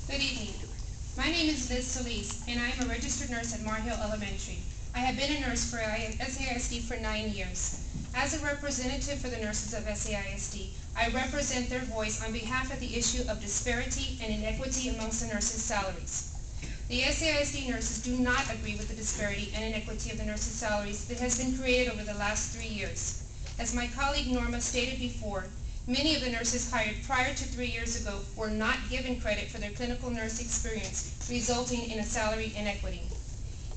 Good evening. My name is Liz Solis, and I am a registered nurse at Mar Hill Elementary. I have been a nurse for SAISD for 9 years. As a representative for the nurses of SAISD, I represent their voice on behalf of the issue of disparity and inequity amongst the nurses' salaries. The SAISD nurses do not agree with the disparity and inequity of the nurses' salaries that has been created over the last 3 years. As my colleague Norma stated before, many of the nurses hired prior to 3 years ago were not given credit for their clinical nurse experience, resulting in a salary inequity.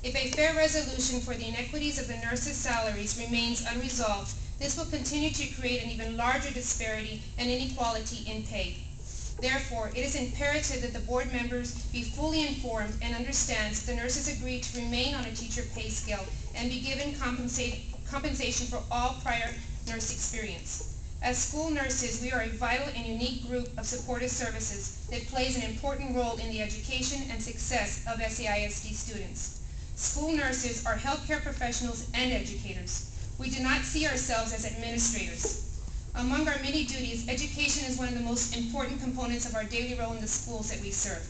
If a fair resolution for the inequities of the nurses' salaries remains unresolved, this will continue to create an even larger disparity and inequality in pay. Therefore, it is imperative that the board members be fully informed and understand the nurses agreed to remain on a teacher pay scale and be given compensation for all prior nurse experience. As school nurses, we are a vital and unique group of supportive services that plays an important role in the education and success of SAISD students. School nurses are healthcare professionals and educators. We do not see ourselves as administrators. Among our many duties, education is one of the most important components of our daily role in the schools that we serve.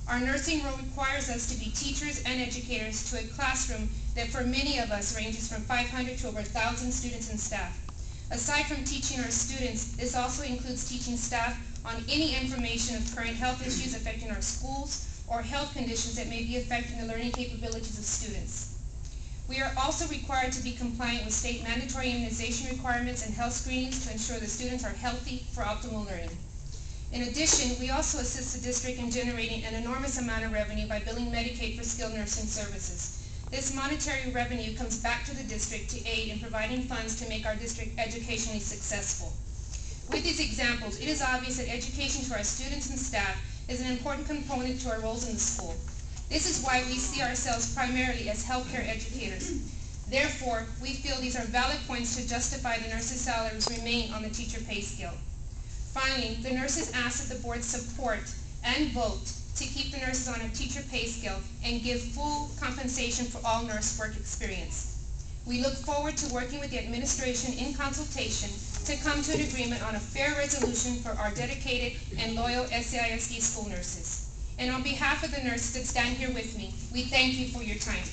Our nursing role requires us to be teachers and educators to a classroom that for many of us ranges from 500 to over 1,000 students and staff. Aside from teaching our students, this also includes teaching staff on any information of current health issues affecting our schools or health conditions that may be affecting the learning capabilities of students. We are also required to be compliant with state mandatory immunization requirements and health screenings to ensure the students are healthy for optimal learning. In addition, we also assist the district in generating an enormous amount of revenue by billing Medicaid for skilled nursing services. This monetary revenue comes back to the district to aid in providing funds to make our district educationally successful. With these examples, it is obvious that education to our students and staff is an important component to our roles in the school. This is why we see ourselves primarily as healthcare educators. Therefore, we feel these are valid points to justify the nurses' salaries remain on the teacher pay scale. Finally, the nurses ask that the board support and vote to keep the nurses on a teacher pay scale and give full compensation for all nurse work experience. We look forward to working with the administration in consultation to come to an agreement on a fair resolution for our dedicated and loyal SAISD school nurses. And on behalf of the nurses that stand here with me, we thank you for your time.